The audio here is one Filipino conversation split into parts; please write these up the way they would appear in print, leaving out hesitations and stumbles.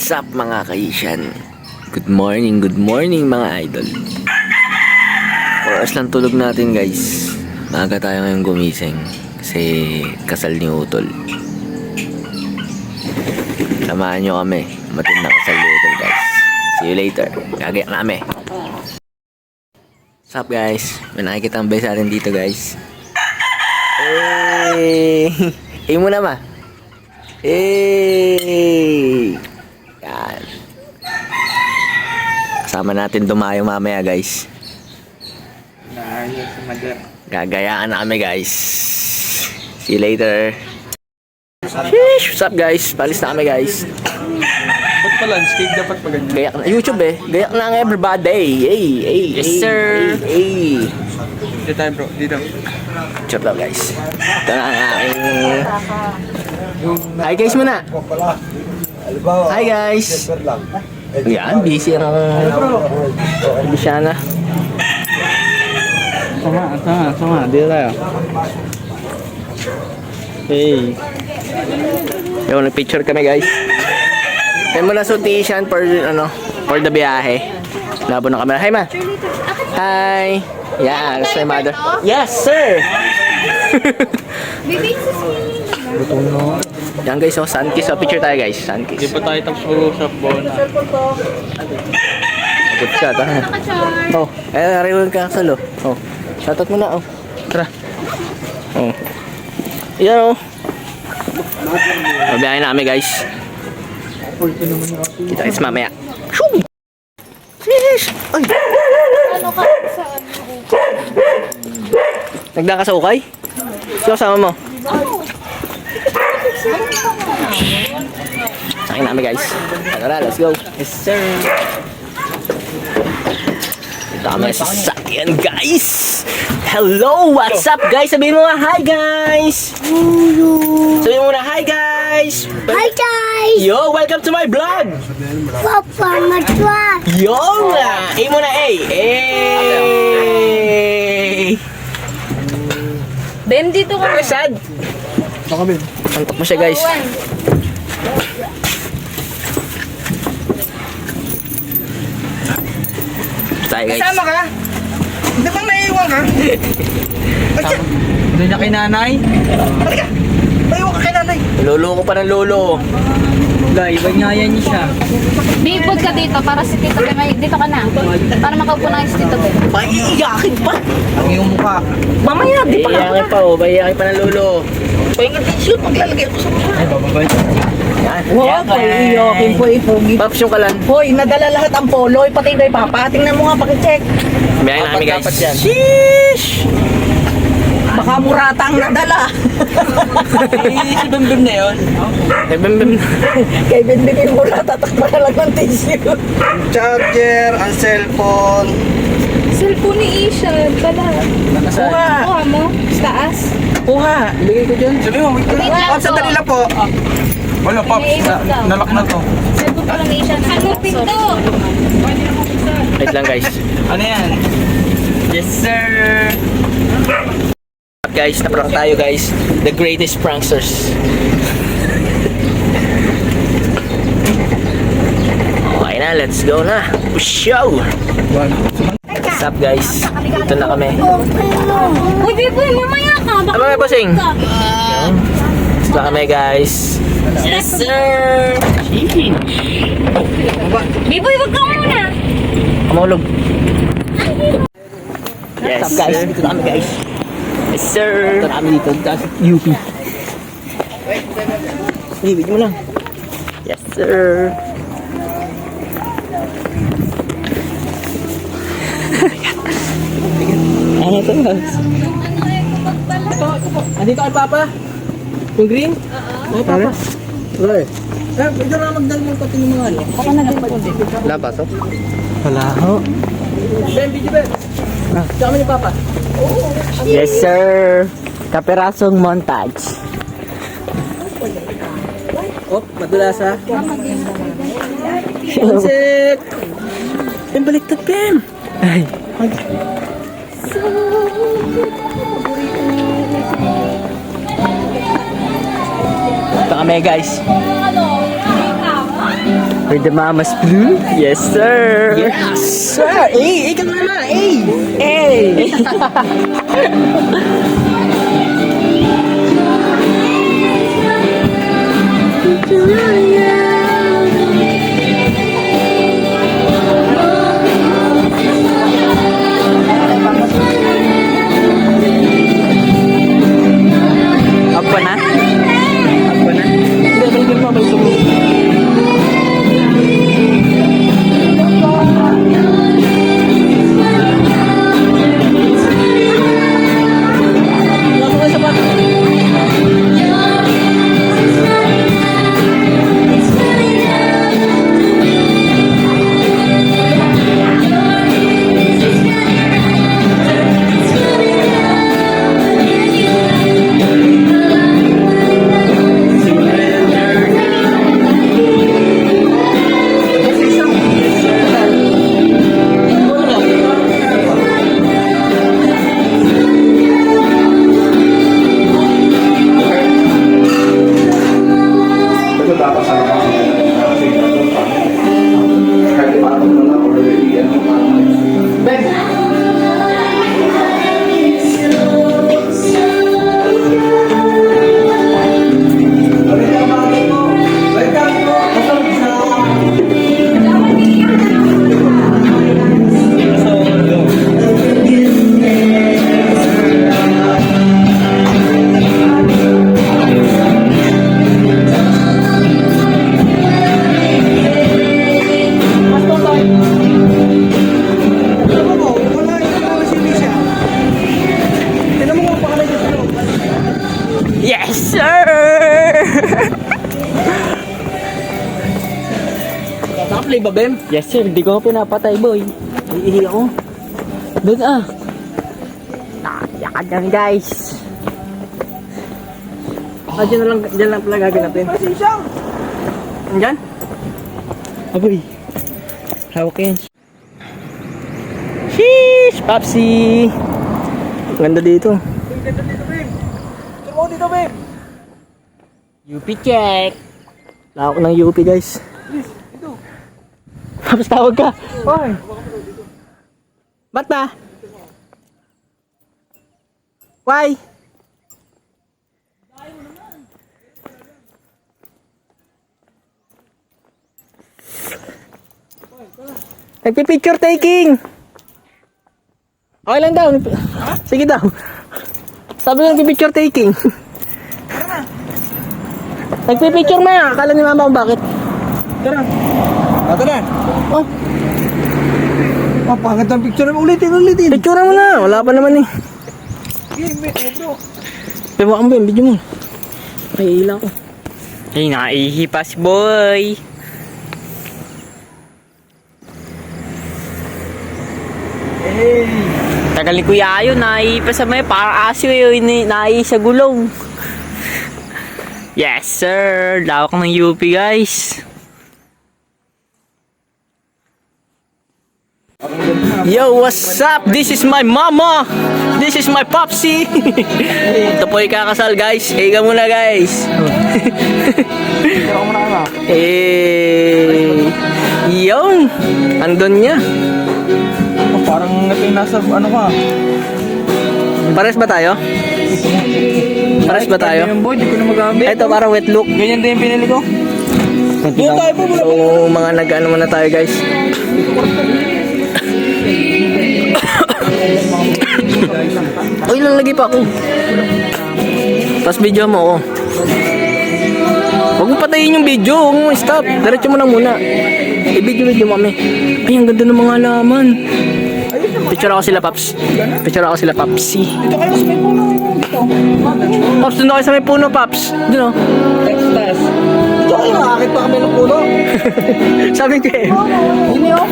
What's up mga kaisyan? Good morning mga idol. 4 hours lang tulog natin guys. Maaga tayo ngayong gumising kasi kasal ni Utol. Samahan nyo kami. Matindang kasal ni Utol guys. See you later. Gagayak na kami. What's up guys? May nakikitambay sa atin dito guys. Hey! Hey muna ma. Hey! Yan. Kasama natin dumayo mamaya guys. Gagayaan na kami guys. See you later. Sheesh! What's up guys? Palis na kami guys. Ba't pa landscape? Dapat pa ganyan. Gayak na. YouTube eh. Gayak na ang everybody. Hey! Hey! Yes, sir. Hey! Dito tayo bro. Dito. Chop lang guys. Ito na ang aking... Hi guys muna. Hi guys. Yan, busy ang... Busy na. Sama. Dito tayo. Hey. Yo, nag-picture kami guys. May muna sutisyan for, for the biyahe. Labo ng camera. Hi ma. Hi. Yeah, that's my mother. Yes, sir. Yan guys, oh, sunkiss. Oh, picture tayo guys. Hindi Sunkiss. pa tayo tapos mag-usap Bona. Good shot, ha? Oh, nariwan ka kasal, oh. Oh, shoutout mo na, oh. Tara. Oh. Yan, oh. Mabiyahin na kami, guys. Kita guys mamaya. Shoo! Yes! Ay! Ano ka sa Nagdaan ka sa ukay? Sino kasama mo? Sakin namin guys. Tara, let's go. Yes sir. Ito kami sa sasakyan guys. Hello, what's up guys? Sabihin mo nga hi guys. Sabihin mo na hi guys. Hi guys! Yo, welcome to my vlog. Papa, matwa! Yo nga. Eh mo na eh. Eh. Ben, dito ka. Sad. Baka Ben. Antok mo siya guys. Tayo guys. Kasama ka? Hindi ba naiiwan ka? Doon niya kay nanay? Halika! Naiiwan ka kay nanay! Lolo ko pa ng lolo. Ibang nyaya niya siya. Bipod ka dito para si Tito Ben. Dito ka na. Para makaupo na si Tito Ben. Paiyakin pa. Ang iyong mukha. Mamaya, di pa iyakin pa oh. Paiyakin pa ng lolo. Pahingin t-shirt. Maglalagay ako sa mukha. Ay, bababay. Yan. Wow, paiiyokin po ipogi. Paps yung kalan. Hoy, nadala lahat ang polo. Pati kay Papa. Tingnan mo nga, pakicheck. Biyakin namin guys. Dapat yan. Sheesh! Baka muratang nadala. Si Bembem na yun. Eh, bim. Kay Benbin yung murata, takpa na lang ng tissue. Charger, ang cellphone. Cellphone ni Isha. Pala. Kuha. Kuha mo. Taas. Kuha. Bigay ko dyan. Sabi mo, wait Wait lang lang. Sandali lang po. Wala, Pops. Naiiwan daw. Nalak na to. Cellphone pala ni Isha. Ano pinto? Wait lang guys. Ano yan? Yes, sir. Guys, na-prank tayo guys. The greatest pranksters. Okay na, let's go na. Show! What's up guys? Dito na kami. Uy, Biboy, mamaya ka. Baka Ano may basing? ka. Dito na kami guys. Yes, sir. Biboy, wag ka muna. Kamulog. Yes, What's up guys? Dito na kami guys. Yes, sir. Dito na kami dito. UP. Ibig mo lang. Yes, sir. Ano to? Andito kay Papa? Yung green? Oo. Papa. Wala eh. Pwede na magdal mo pati yung mga ano. Baka nagdal. Wala ba to? Wala ho. Ben, video Ben. Tsaka kami ni Papa. Yes, sir. Kaperasong montage. Oh, madulas ha. Concept. Pem, baliktad, Pem. Ay. Ito kami guys. Ano? With the mama's blue? Yes, sir. Yes, sir! Eh, ikaw naman! Eh! Apa na? Apa na? Hindi, balikin mo, balikin mo. Wala ko kayo sapat. Yes, sir! Nakaplay ba, Bem? Yes, sir. Hindi ko pinapatay, boy. Iihi ako. Doon Nakakyakan yan, guys. Dyan lang pala gagawin natin. Andyan? Aboy. Hawak yan. Sheesh, Papsi! Ganda dito. Turmo dito, babe. UP check. Lawak ng UP, guys. Tapos tawag ka. Hoy. Ba't ba? Why? Nagpi-picture taking. Okay lang daw. Sige daw. Sabi ko nagpi-picture taking. Nagpi-picture na. Akala ni mama kung bakit. Tara. Tara. Oh, Oh, pangit ang picture mo. Ulitin. picture mo na. Wala pa naman eh. Game, bro. Pero ang video mo. Ay, ila ko. Ay, naihi pa si boy. Hey. Tagal ni Kuya Ayo, naihi pa sa may parang aso yun, naihi sa gulong. Yes, sir. Lawak ng UP, guys. Yo, what's up? This is my mama. This is my popsi. Ito po ikakasal, guys. Higa muna, guys. Pero ako muna ka. Eh, yun. Andun niya. Oh, parang ito yung nasa ano ka. Pares ba tayo? Pares ba tayo? Yung boy, di ko na magamit. Ito parang wet look. Ganyan din yung pinili ko. Doon tayo po. So, mga nag-ano muna tayo, guys. Uy, lalagay pa ako. Tapos video mo ako. Huwag mo patayin yung video. Huwag mo stop. Diretso mo lang muna. I-video mo kami. Ay, ang ganda ng mga halaman. Picture ako sila, Paps. Picture ako sila, Papsi. Dito kayo sa may puno. Dito. Paps, doon ako sa may puno, Paps. Doon o. Textas. Dito kayo. Makakit pa kami ng puno. Sabi ko eh. Hindi oh.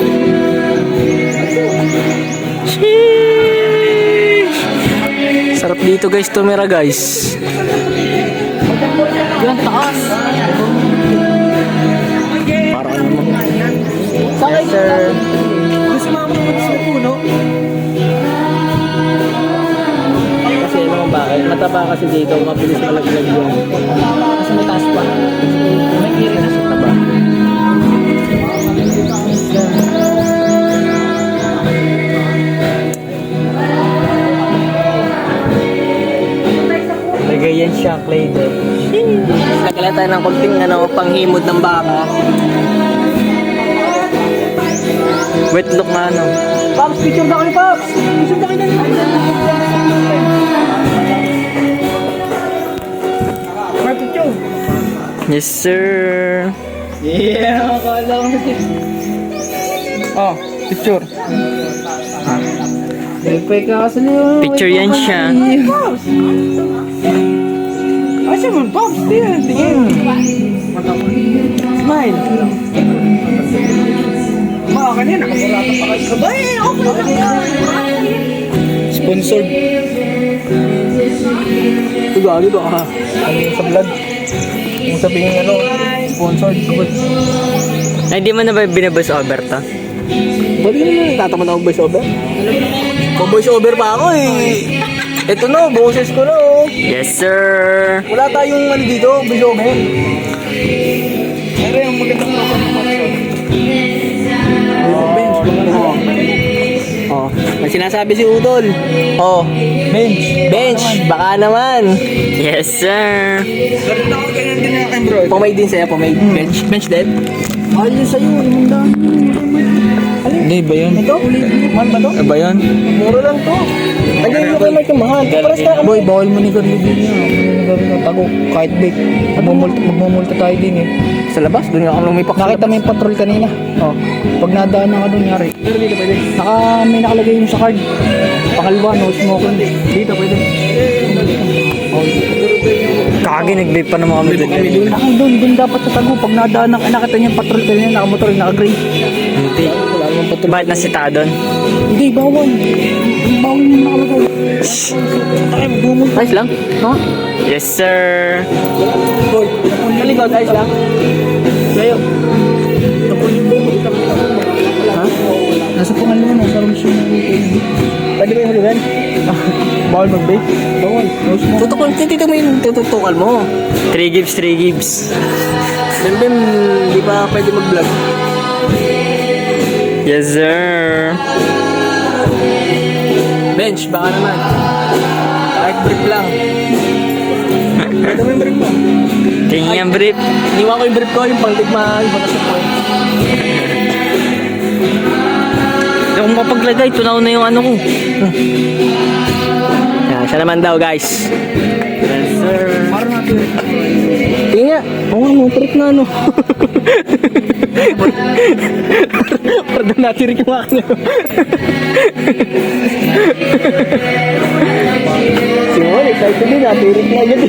Sheesh. Sarap dito, guys. Tumira, guys. Yan, taas. Para ano mo. Sakay, sir. Gusto mo naman sa puno? Kasi ano bakit? Mataba kasi dito. Mabilis malaglag yun. Kasi may taas pa. May kiri na sa taba. Lagay yan siya, clay doon. Nagkala tayo ng konting panghimod ng baka. Wet look na ano. Pops, picture na kayo, Pops! Picture na kayo na. Mark, picture. Yes, sir. Yeah, akala ko. Oh, picture. Pwede ka kasi niyo. Picture yan siya. Asa mo, Pops? Tingin. Smile. Mga kanina, nakamurata pa kayo. Sabay, okay lang. Sponsored. Gagi ba ka? Sa vlog. Kung sabihin sponsored. Ay, di mo na ba binabas over to? Ba't yun na nagtatamad ako voice over? Mag-voice over pa ako eh. Ito na, boses ko na oh. Yes, sir. Wala tayong dito, voice over. Pero yung magandang naman ng sponsor. Oh, may sinasabi si Udol. Oh, bench, baka naman. Yes, sir. Ganun ako, ganyan din yung akin, bro. Pomade din sa'yo, pomade. Bench din. Mahal yun sa'yo, yung daan. Hindi ba yun? Ito? Mahal ba to? Ba yun? Mura lang to. Lagyan mo kamay kang mahal. Paras na kamay. Boy, bawal mo ni Garly din yan. Manigarilyo na tago, kahit bake. Magmumulta tayo din eh. Sa labas, doon ako lumipak. Nakita mo yung patrol kanina? Oh. Pag nadaan na ka doon, yari. Pero dito pwede. May nakalagay yung sa card. Pangalawa, no smoking. Dito pwede. Kagi, nag-vape pa naman kami doon. Doon dapat sa tago. Pag nadaan na, nakita niya yung patrol kanina, nakamotor, naka-gray. Hindi. Bakit nasita doon? Hindi, bawal. Bawal yung nakalagay. Tayo, magmumulta. Ayos lang. No? Yes, sir. Boy, kalikot, ayos lang. Layo. Ha? Nasa pangalawa, nasa room siya na Pwede ba yung hulugan? bawal mag-bake? Bawal. No smoke. Tutukol, titito mo yung tutukal mo. 3 gives, 3 gives. Bem, di ba pwede mag-vlog? Yes, sir. Bench, baka naman. Kahit brief lang. Pwede mo yung brief mo. Tingin yung brief. Iniwan ko yung brief ko, yung pangtigma, yung batas ko. Kung mapaglagay, tunaw na yung ano ko. Yan, siya naman daw guys. Yes, sir. Parang natin. Tingin nga. Oo, ano, trip na ano. Pardon natin rin yung akin. Simon, excited din. Naturik na agad.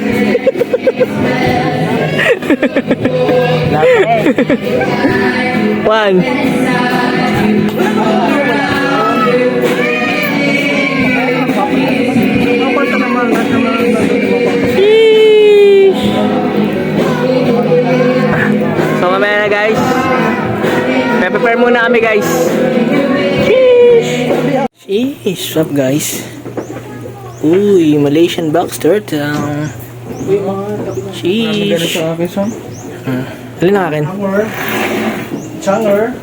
One. So mamaya na guys. Prepare muna kami guys. Sheesh, what's up guys? Uy, Malaysian box turtle. Sheesh. Alin na akin?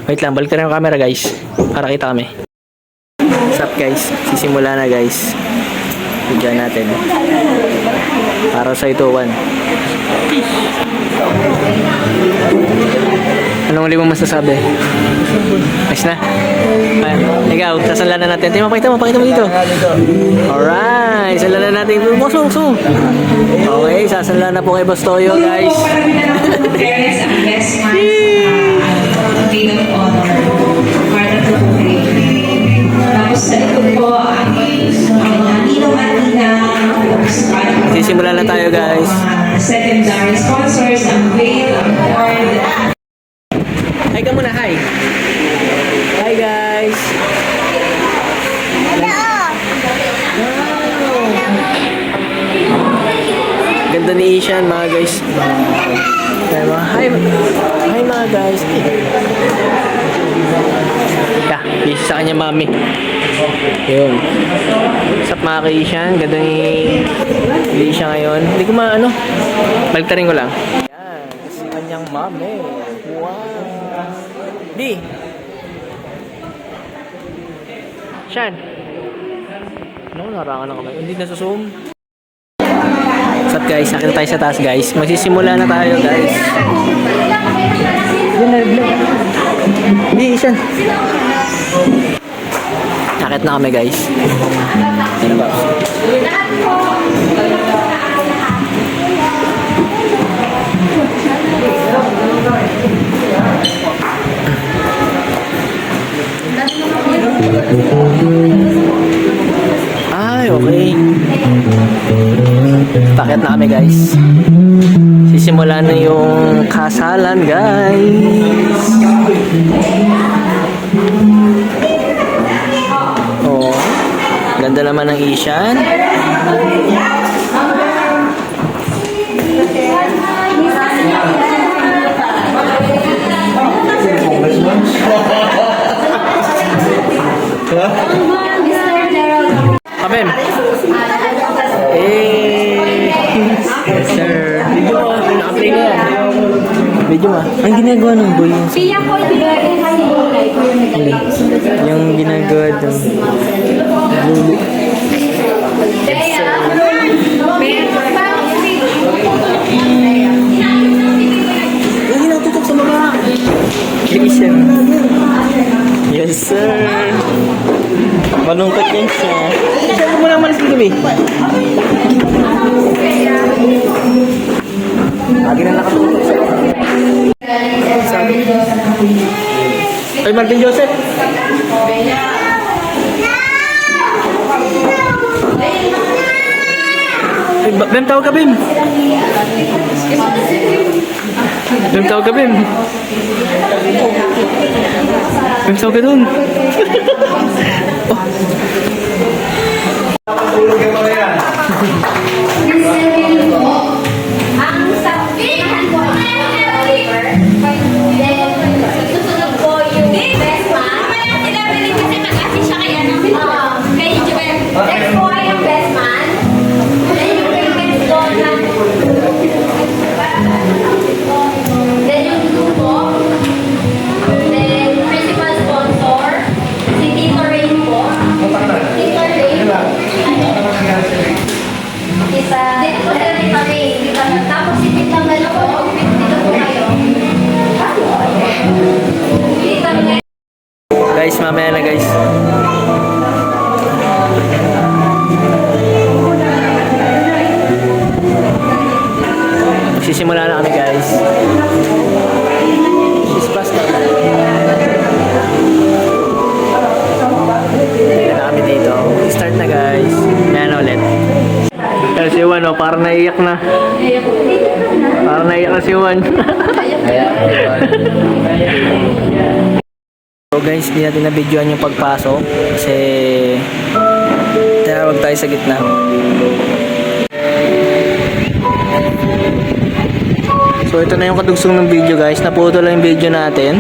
Wait lang, balik na yung camera guys. Para kita kami. What's up guys? Sisimula na guys. Bigyan natin. Para sa ito, one. Anong uli mong masasabi? Ayos na? Ay, ikaw, sasanla na natin. Tingnan, pakita mo dito. Alright, sasanla na natin. Sumo. Okay, sasanla na po kay Boss Toyo, guys. Fairness and best minds Dean of Honor para tutuloy. Tapos sa likod po ang Nino Matina. Sisimula na tayo guys. Secondary sponsors ang Wade, ang board. Hi ka muna, hi. Hi guys. Ganda ni Ishan mga guys. Hi mga guys. Busy sa kanya mami. Yun. What's up mga ka-Ishan? Ganda ni Isha ngayon. Hindi ko baliktarin ko lang. Yan. Si kanyang mami. Wow. Di. Shan. Ano, narangan na kamay. Hindi nasusuom. What's up guys? Akit tayo sa taas guys. Magsisimula na tayo guys. Hindi, Shan. Akit na kami guys. Ano ba? Ay, okay. Pakit na kami guys. Sisimula na yung kasalan guys. Oh, ganda naman ng Ishan. Kapim. Yes, sir. Video mo. Naka-play na yan. Video mo. Ang ginagawa ng boy yung... Pia po, Yung ginagawa doon. Lagi natutok sa baba. Christian. Yes, sir. Malungkot yan siya. Saan mo naman sa gabi? Lagi na nakatulog siya. Sabi. Ay, Martin Joseph. Ay, Bem, tawag ka, Bem. Bem, tawag ka, Bem. Bem, tawag ka dun. ang sabihan po susunod po yung best man. Ilabilin kasi mag-asi siya kaya kay Joel. Next po ay yung best man. Then yung payments doon na. Then yung grupo. Then principal sponsor. Si Tito Rain po. Tito Rain. Isa. Dito po sila Tito Rain. Tapos si Tito Galo po. Dito po kayo. Tito Galo. Guys, mamaya na guys. Sisimula na kami guys. She's fast na. Hindi na kami dito. Start na guys. Mamaya na ulit. Pero si Juan, oh, parang naiyak na. Parang naiyak na si Juan. So guys, hindi natin na-videoan yung pagpasok kasi tinawag tayo sa gitna. So ito na yung kadugsong ng video guys. Naputo lang yung video natin.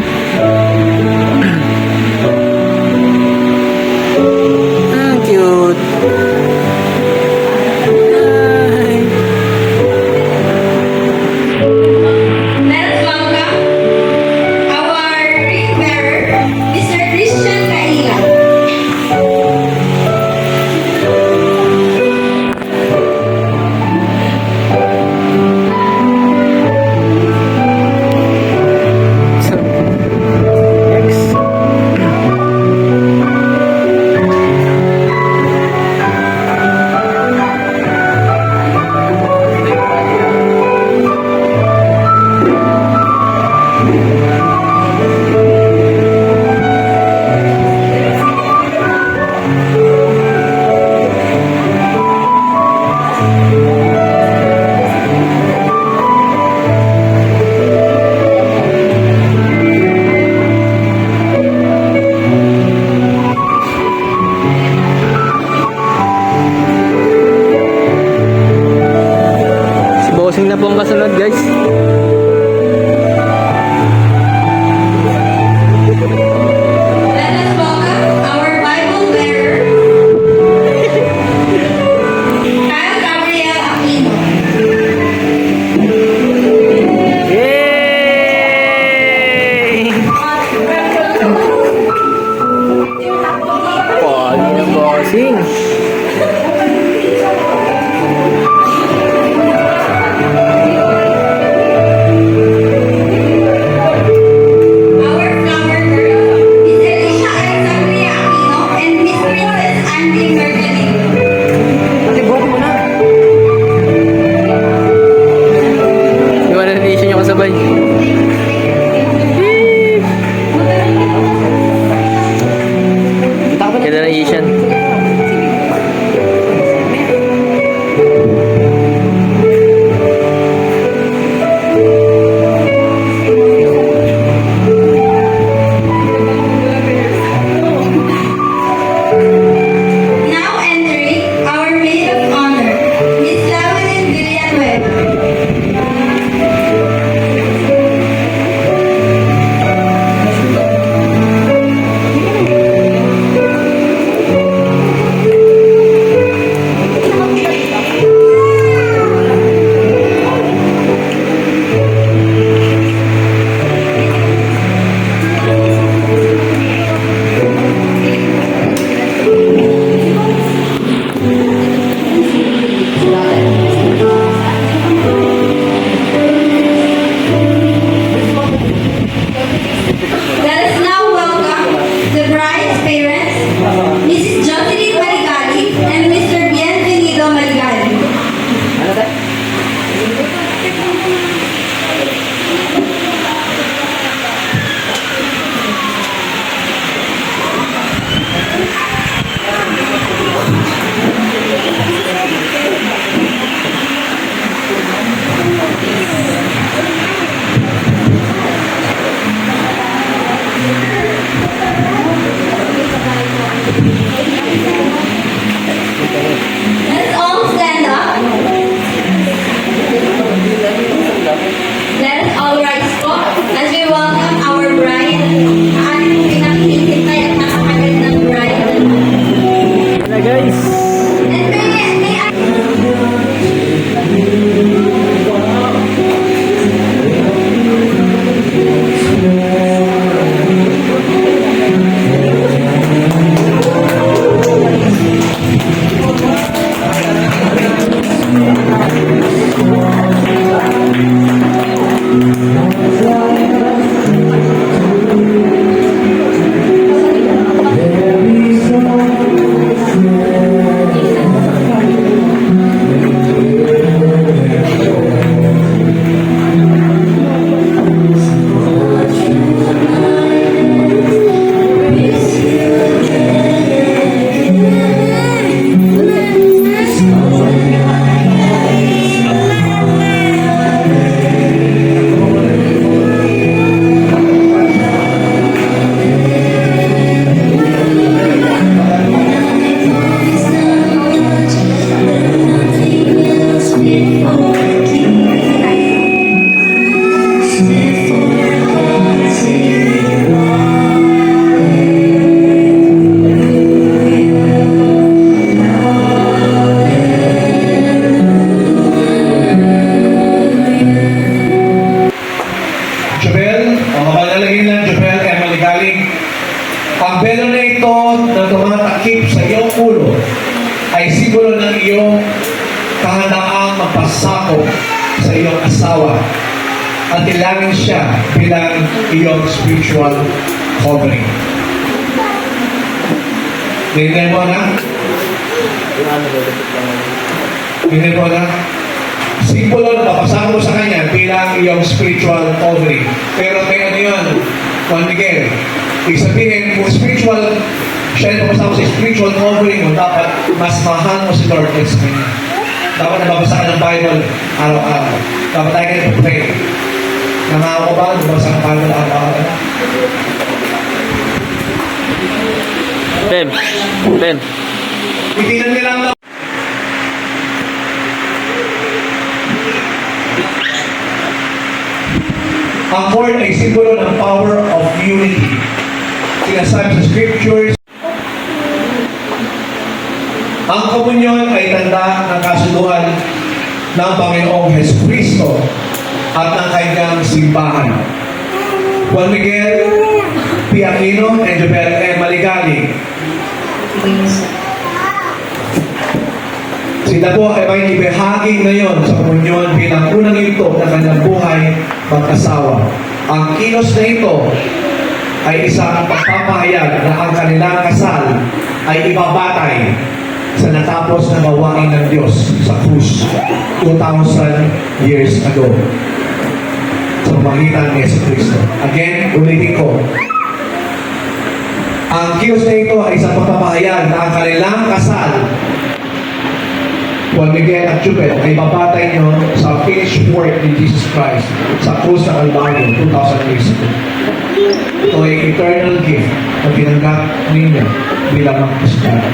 Ang cute. Let's welcome our ring bearer, Mr. Christian Kaila. So, next. Si Bossing na po ang kasunod guys. Let us welcome our Bible bearer, Kyle Gabriel Aquino. Yay! Pogi. takip sa iyong ulo ay simbolo ng iyong kahandaang magpasakop sa iyong asawa at ilangin siya bilang iyong spiritual covering. Dinay mo na? Dinay mo na? Simbolo na papasakop mo sa kanya bilang iyong spiritual covering. Pero may ano yun, Juan Miguel, ibig sabihin, kung spiritual, siya yung papasakop sa spiritual covering mo, dapat mas mahal mo si Lord kaysa kanya. Dapat nababasa ka ng Bible araw-araw. Dapat tayo kayo pray. Nangako ba? Nababasa ng Bible araw-araw? Ben. Ben. Itinan nila ang ang cord ay simbolo ng power of unity. Sinasabi sa scriptures, ang komunyon ay tanda ng kasunduan ng Panginoong Jesucristo at ng kanyang simbahan. Juan Miguel P. Aquino and Jobel M. Maligali. Sila po ay may ibahagi ngayon sa komunyon bilang unang yugto ng kanyang buhay mag-asawa. Ang kilos na ito ay isang pagpapahayag na ang kanilang kasal ay ibabatay sa natapos na gawain ng Diyos sa krus 2,000 years ago sa pamagitan ni Jesucristo. Again, ulitin ko. Ang kilos na ito ay isang pagpapahayag na ang kanilang kasal, Juan Miguel at Jubel, ay babatay nyo sa finished work ni Jesus Christ sa krus ng Calvario 2,000 years ago. Ito ay eternal gift na tinanggap ninyo bilang mga Kristiyano.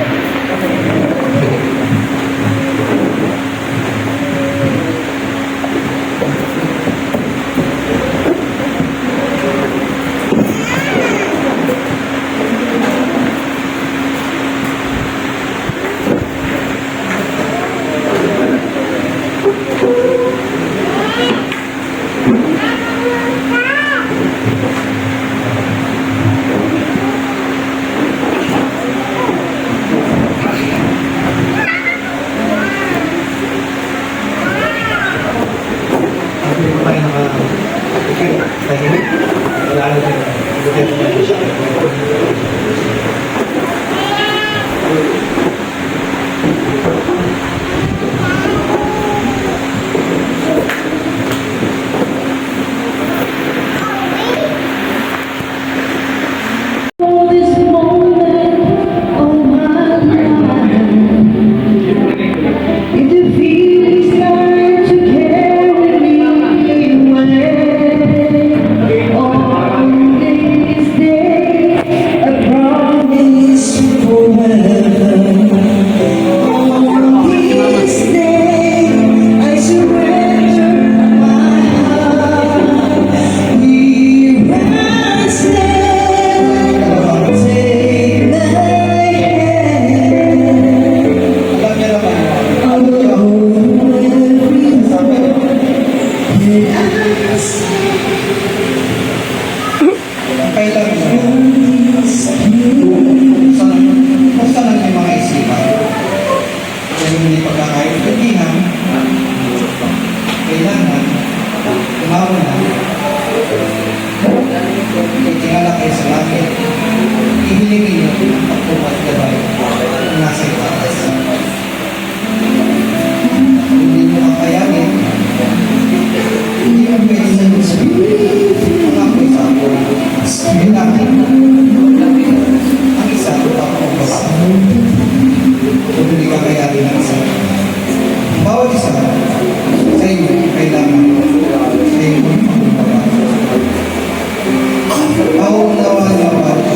Paunawa naman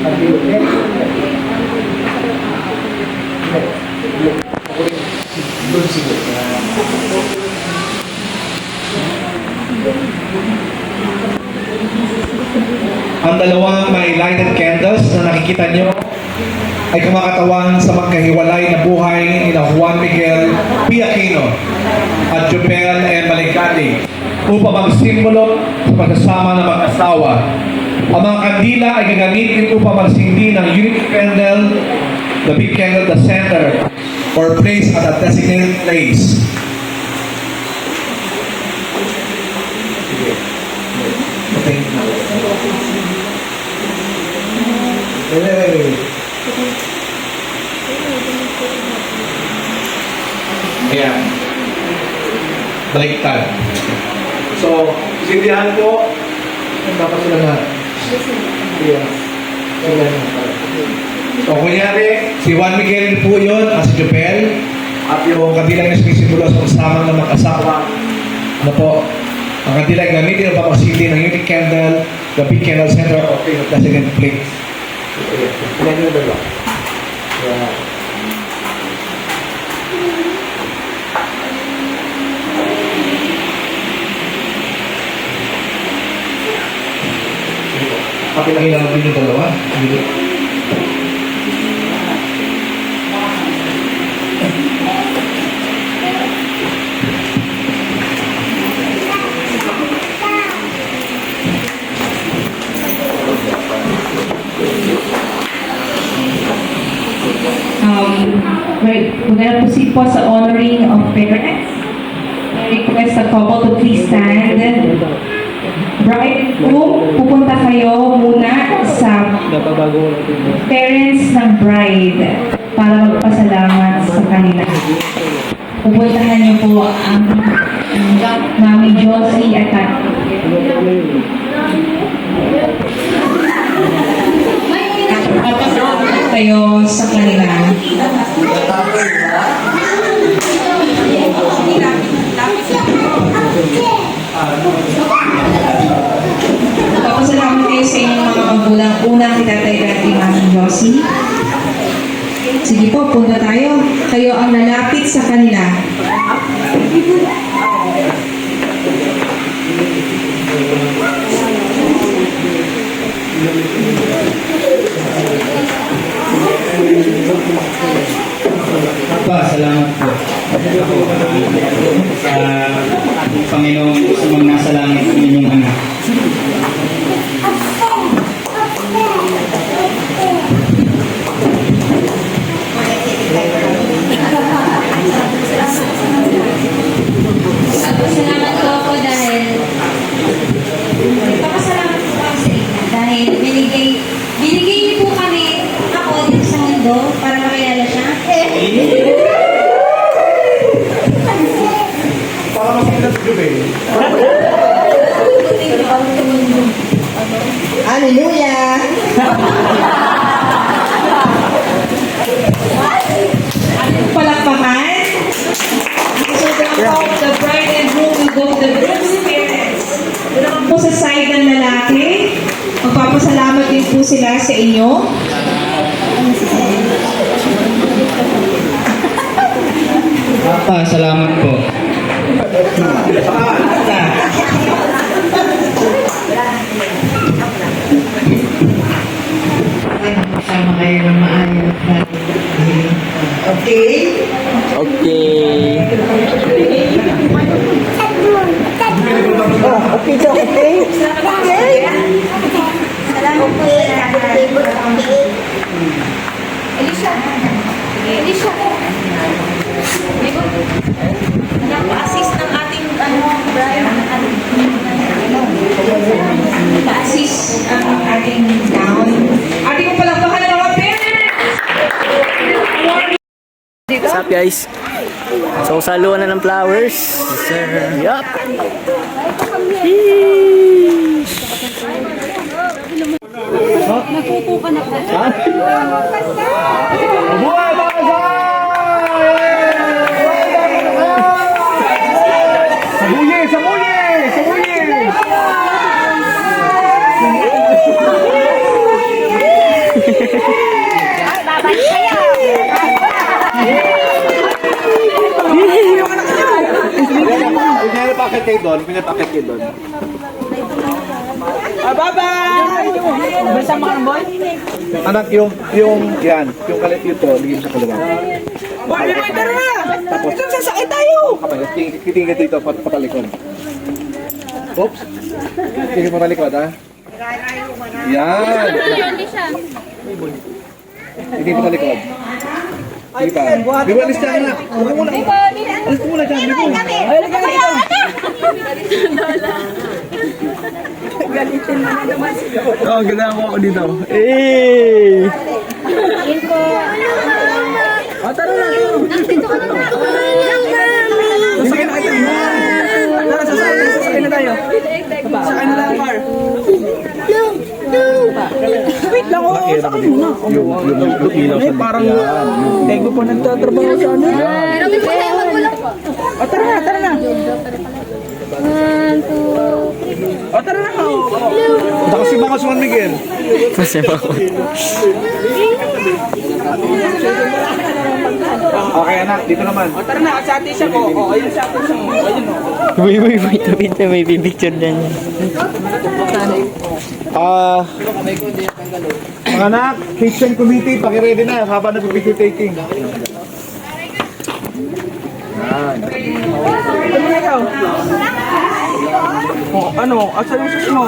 Ang dalawang may lighted candles na nakikita nyo ay kumakatawan sa magkahiwalay na buhay ni Juan Miguel P. Aquino at Jubel M. Maligani upang magsimbolo sa pagsasama ng mag-asawa. Ang mga kandila ay gagamitin upang magsindi ng unity candle, the big candle, the center, or place at a designated place. Okay. Hey. Ayan. Baliktad. So, sindihan po, dapat sila na. Ayan. So, kunyari, si Juan Miguel po yun, at si Jopel, at yung kabilang na sumisimulo sa pagsama ng mag-asawa. Ano po? Ang kanila gamitin ang papasilin ng unity candle, the big candle center of the designated place. Yan yung dalawa. Yeah. Pakilakilang din yung dalawa. Hindi. We're gonna proceed po sa honoring of parents. Request the couple to please stand. Bride and groom, pupunta kayo muna sa parents ng bride para magpasalamat sa kanila. Pupuntahan niyo po ang Mami Josie at papasalamat kayo sa kanila. Papasalamat kayo sa inyong mga magulang. Una kita tayo kay Mami Josie. Sige po, punta tayo. Kayo ang lalapit sa kanila. Papa, salamat po. Sa Panginoong sumang nasa langit ng inyong anak. Salamat po ako dahil nagpapasalamat po ako sa inyo dahil binigay niyo po kami ako dito sa mundo para makilala siya. Para makita si Jubel. Hallelujah! Anong palakpakan? So the bride and groom will go to the groom's parents. Doon naman po sa side ng lalaki. Magpapasalamat din po sila sa inyo. Papa, salamat po. Sama kayo ng maayos. Okay? Okay. Elisha. Nagpa-assist ng ating Brian. Pa-assist ang ating gown. Ating palakpakan ng mga parents! What's up guys? So saluan na ng flowers. Yes sir. Yup. Buhay Sabuye! Sabuye! Sabuye! kayo doon, pinapakit kayo doon. Anak, yung kalit ito, ligin sa kalawa. Tapos, sasakit tayo! Kitingin dito, patalikod. Oops! Kitingin patalikod, ha? Yan! Kitingin patalikod. Sige pa. Bibo, alis dyan na. Huwag mo muna. Alis mo muna dyan, Bibo. Oo, ganahan ko ako dito. Eh! Tara na. Sasakay na tayo. Tara, sasakay na tayo. Sasakay na lang, Par. Wait lang, oh. Yung ilaw sa Parang tego pa nagtatrabaho sa ano. Pero may tayo magulang po. Tara na. Tara na. Punta kasi baka Juan Miguel. Kasi ba ako? Okay, anak, dito naman. Tara na, sa atin siya ko. Ayun sa atin siya. Ayun, Wait, may picture dyan. Mga anak, kitchen committee, pakiready na habang nag-picture taking. ano? Asan yung sus mo?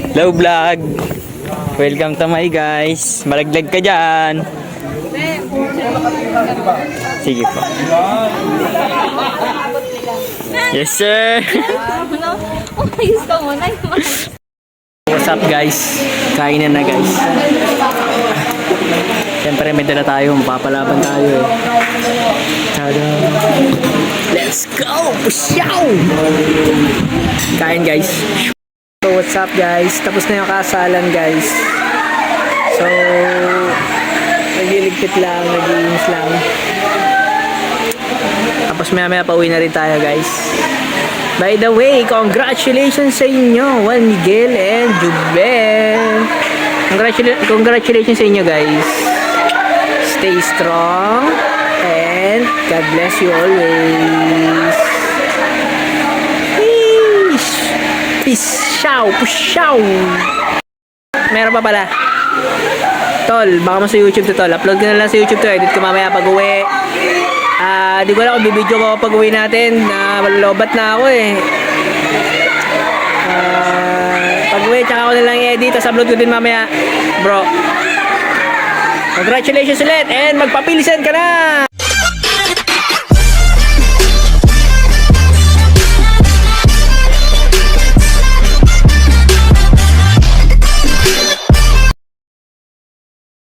Hello vlog. Welcome to my guys. Malaglag ka dyan. Sige po. Yes sir. Ayos ka muna. What's up guys? Kainan na guys. Siyempre may dala tayo. Mapapalaban tayo eh. Tada. Let's go! Pusyaw! Kain guys. So what's up guys? Tapos na yung kasalan guys. So nagliligpit lang, naglinis lang. Tapos maya pauwi na rin tayo guys. By the way, congratulations sa inyo, Juan Miguel and Jubel. Congratulations sa inyo guys. Stay strong and God bless you always. Peace. Peace. Ciao. Pusyaw. Meron pa pala. Tol, baka mo sa YouTube to tol. Upload ko na lang sa YouTube to. Edit ko mamaya pag uwi. Di ko alam kung bibidyo ko pag uwi natin. Malolobat na ako eh. Pag uwi, tsaka ko na lang i-edit. Tapos upload ko din mamaya. Bro. Congratulations ulit and magpapilisan ka na!